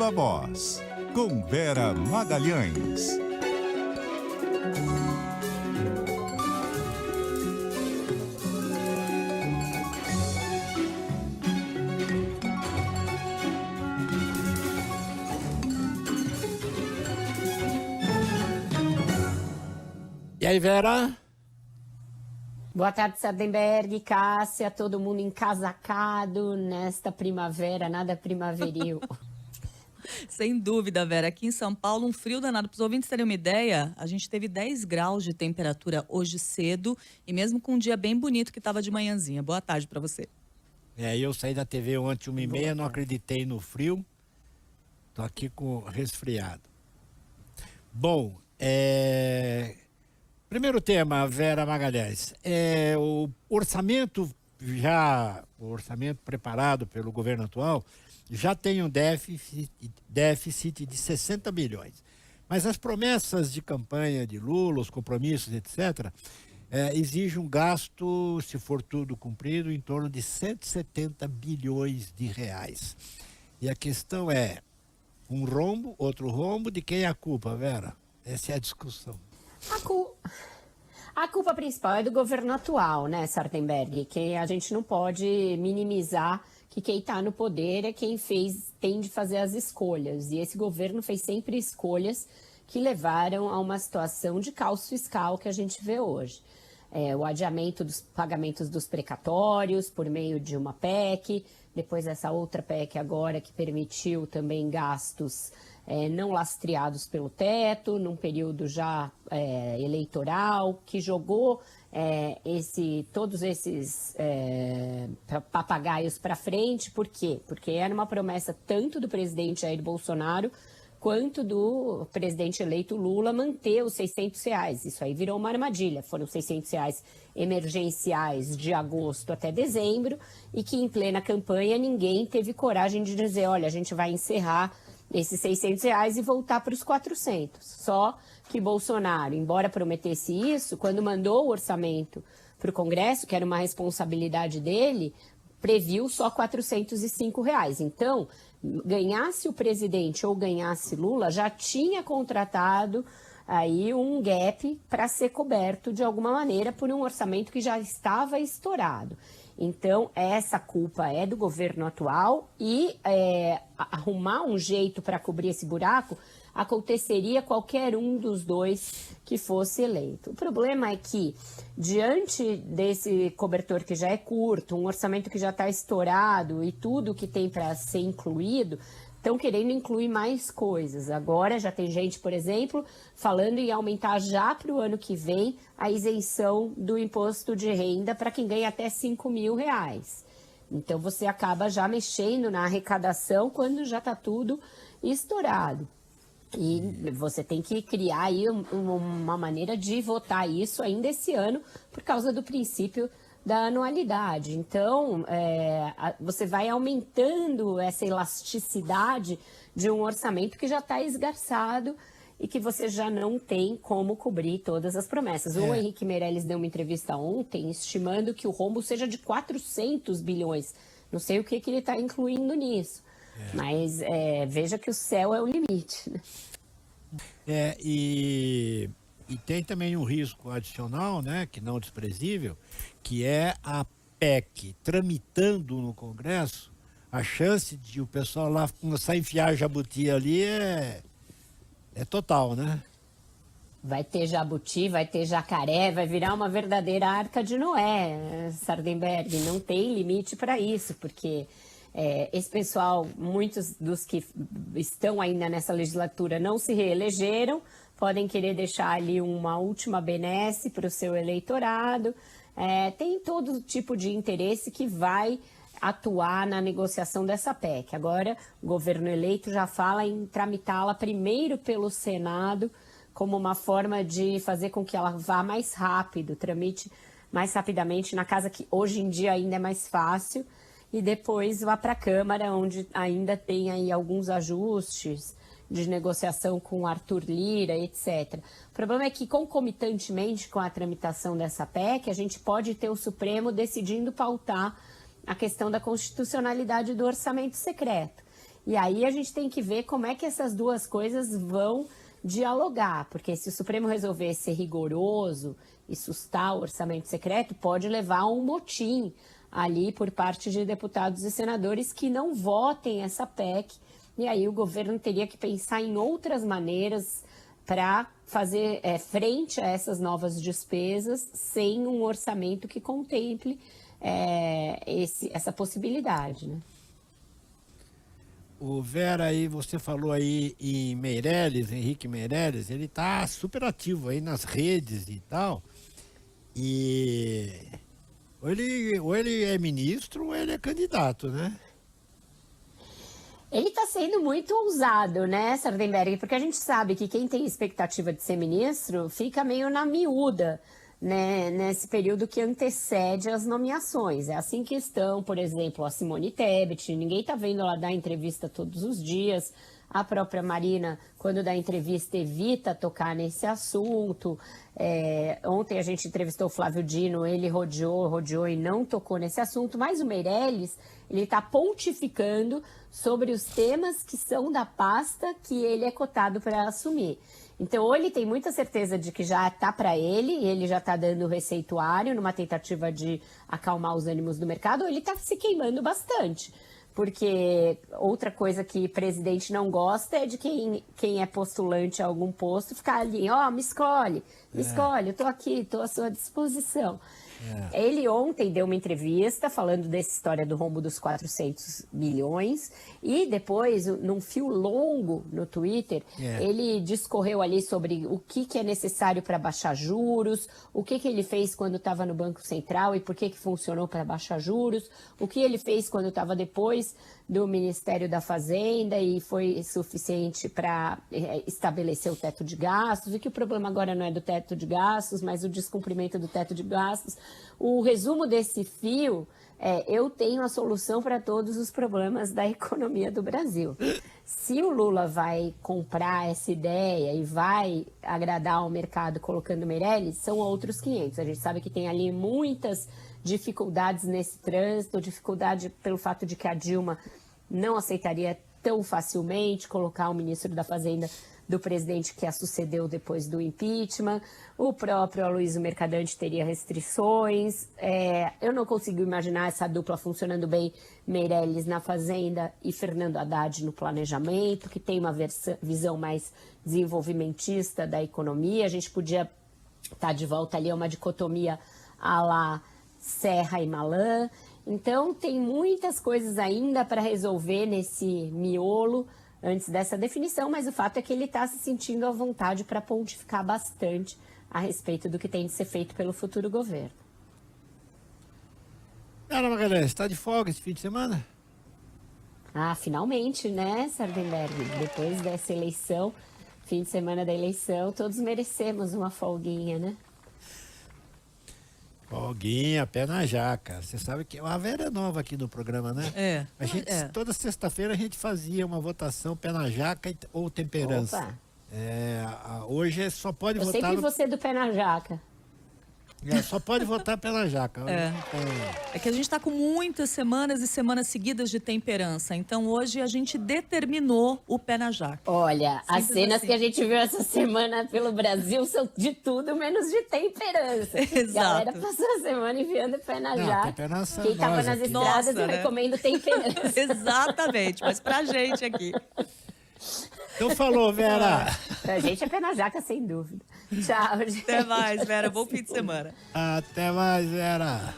Viva Voz, com Vera Magalhães. E aí, Vera? Boa tarde, Sardenberg, Cássia, todo mundo encasacado nesta primavera, nada primaveril. Sem dúvida, Vera. Aqui em São Paulo, um frio danado. Para os ouvintes terem uma ideia, a gente teve 10 graus de temperatura hoje cedo e mesmo com um dia bem bonito que estava de manhãzinha. Boa tarde para você. Eu saí da TV ontem 1h30, não acreditei no frio. Tô aqui com resfriado. Bom, primeiro tema, Vera Magalhães, o orçamento preparado pelo governo atual já tem um déficit de 60 bilhões. Mas as promessas de campanha de Lula, os compromissos, etc., exigem um gasto, se for tudo cumprido, em torno de 170 bilhões de reais. E a questão é, um rombo, outro rombo, de quem é a culpa, Vera? Essa é a discussão. A culpa principal é do governo atual, né, Sardenberg? Que a gente não pode minimizar que quem está no poder é quem tem de fazer as escolhas. E esse governo fez sempre escolhas que levaram a uma situação de caos fiscal que a gente vê hoje. O adiamento dos pagamentos dos precatórios por meio de uma PEC, depois essa outra PEC agora que permitiu também gastos não lastreados pelo teto, num período já eleitoral, que jogou todos esses papagaios para frente. Por quê? Porque era uma promessa tanto do presidente Jair Bolsonaro quanto do presidente eleito Lula manter os R$600. Isso aí virou uma armadilha. Foram R$600 emergenciais de agosto até dezembro e que em plena campanha ninguém teve coragem de dizer, olha, a gente vai encerrar esses R$600 e voltar para os 400. Só que Bolsonaro, embora prometesse isso, quando mandou o orçamento para o Congresso, que era uma responsabilidade dele, previu só R$405. Então, ganhasse o presidente ou ganhasse Lula, já tinha contratado aí um gap para ser coberto de alguma maneira por um orçamento que já estava estourado. Então, essa culpa é do governo atual e arrumar um jeito para cobrir esse buraco aconteceria qualquer um dos dois que fosse eleito. O problema é que, diante desse cobertor que já é curto, um orçamento que já está estourado e tudo que tem para ser incluído, estão querendo incluir mais coisas. Agora já tem gente, por exemplo, falando em aumentar já para o ano que vem a isenção do imposto de renda para quem ganha até R$5.000. Então você acaba já mexendo na arrecadação quando já está tudo estourado. E você tem que criar aí uma maneira de votar isso ainda esse ano por causa do princípio da anualidade. Então, você vai aumentando essa elasticidade de um orçamento que já está esgarçado e que você já não tem como cobrir todas as promessas. O Henrique Meirelles deu uma entrevista ontem estimando que o rombo seja de 400 bilhões. Não sei o que ele está incluindo nisso. Mas veja que o céu é o limite, né? E tem também um risco adicional, né, que não desprezível, que é a PEC tramitando no Congresso. A chance de o pessoal lá começar a enfiar jabuti ali é total, né? Vai ter jabuti, vai ter jacaré, vai virar uma verdadeira arca de Noé, Sardenberg. Não tem limite para isso, porque esse pessoal, muitos dos que estão ainda nessa legislatura não se reelegeram, podem querer deixar ali uma última benesse para o seu eleitorado. Tem todo tipo de interesse que vai atuar na negociação dessa PEC. Agora, o governo eleito já fala em tramitá-la primeiro pelo Senado, como uma forma de fazer com que ela vá mais rápido, tramite mais rapidamente na casa, que hoje em dia ainda é mais fácil, e depois vá para a Câmara, onde ainda tem aí alguns ajustes de negociação com Arthur Lira, etc. O problema é que, concomitantemente com a tramitação dessa PEC, a gente pode ter o Supremo decidindo pautar a questão da constitucionalidade do orçamento secreto. E aí a gente tem que ver como é que essas duas coisas vão dialogar, porque se o Supremo resolver ser rigoroso e sustar o orçamento secreto, pode levar a um motim ali por parte de deputados e senadores que não votem essa PEC, e aí o governo teria que pensar em outras maneiras para fazer frente a essas novas despesas sem um orçamento que contemple essa possibilidade, né? O Vera, aí você falou aí em Meirelles, Henrique Meirelles, ele tá super ativo aí nas redes e tal. E ou ele é ministro ou ele é candidato, né? Ele está sendo muito ousado, né, Sardenberg? Porque a gente sabe que quem tem expectativa de ser ministro fica meio na miúda, né, nesse período que antecede as nomeações. É assim que estão, por exemplo, a Simone Tebet. Ninguém está vendo ela dar entrevista todos os dias. A própria Marina, quando dá entrevista, evita tocar nesse assunto. Ontem a gente entrevistou o Flávio Dino, ele rodeou e não tocou nesse assunto. Mas o Meirelles, ele está pontificando sobre os temas que são da pasta que ele é cotado para assumir. Então, ou ele tem muita certeza de que já está para ele, e ele já está dando o receituário numa tentativa de acalmar os ânimos do mercado, ou ele está se queimando bastante. Porque outra coisa que presidente não gosta é de quem é postulante a algum posto ficar ali, me escolhe, eu estou aqui, estou à sua disposição. Ele ontem deu uma entrevista falando dessa história do rombo dos 400 milhões e depois, num fio longo no Twitter, ele discorreu ali sobre o que é necessário para baixar juros, o que ele fez quando estava no Banco Central e por que funcionou para baixar juros, o que ele fez quando estava depois do Ministério da Fazenda e foi suficiente para estabelecer o teto de gastos, e que o problema agora não é do teto de gastos, mas o descumprimento do teto de gastos. O resumo desse fio eu tenho a solução para todos os problemas da economia do Brasil. Se o Lula vai comprar essa ideia e vai agradar o mercado colocando Meirelles, são outros 500. A gente sabe que tem ali muitas dificuldades nesse trânsito, dificuldade pelo fato de que a Dilma não aceitaria tão facilmente colocar o ministro da Fazenda do presidente que a sucedeu depois do impeachment. O próprio Aloysio Mercadante teria restrições. Eu não consigo imaginar essa dupla funcionando bem, Meirelles na Fazenda e Fernando Haddad no planejamento, que tem uma visão mais desenvolvimentista da economia. A gente podia estar de volta ali a uma dicotomia à la Serra e Malan. Então, tem muitas coisas ainda para resolver nesse miolo antes dessa definição, mas o fato é que ele está se sentindo à vontade para pontificar bastante a respeito do que tem de ser feito pelo futuro governo. Ana Magalhães, está de folga esse fim de semana? Finalmente, né, Sardenberg? Depois dessa eleição, fim de semana da eleição, todos merecemos uma folguinha, né? Folguinha, pé na jaca. Você sabe que a Vera é nova aqui no programa, né? Toda sexta-feira a gente fazia uma votação pé na jaca ou temperança. Opa. Hoje só pode votar. Eu sempre vou ser do pé na jaca. Só pode votar pela jaca. É que a gente está com muitas semanas e semanas seguidas de temperança. Então, hoje a gente determinou o pé na jaca. Olha, simples as cenas assim que a gente viu essa semana pelo Brasil são de tudo menos de temperança. Exato. A galera passou a semana enviando pé na jaca. Temperança Quem estava nós nas aqui. estradas Nossa, e né? recomendo temperança. Exatamente, mas pra gente aqui. Então falou, Vera. Pra gente é pé na jaca, sem dúvida. Tchau, gente. Até mais, Vera. Bom fim de semana. Até mais, Vera.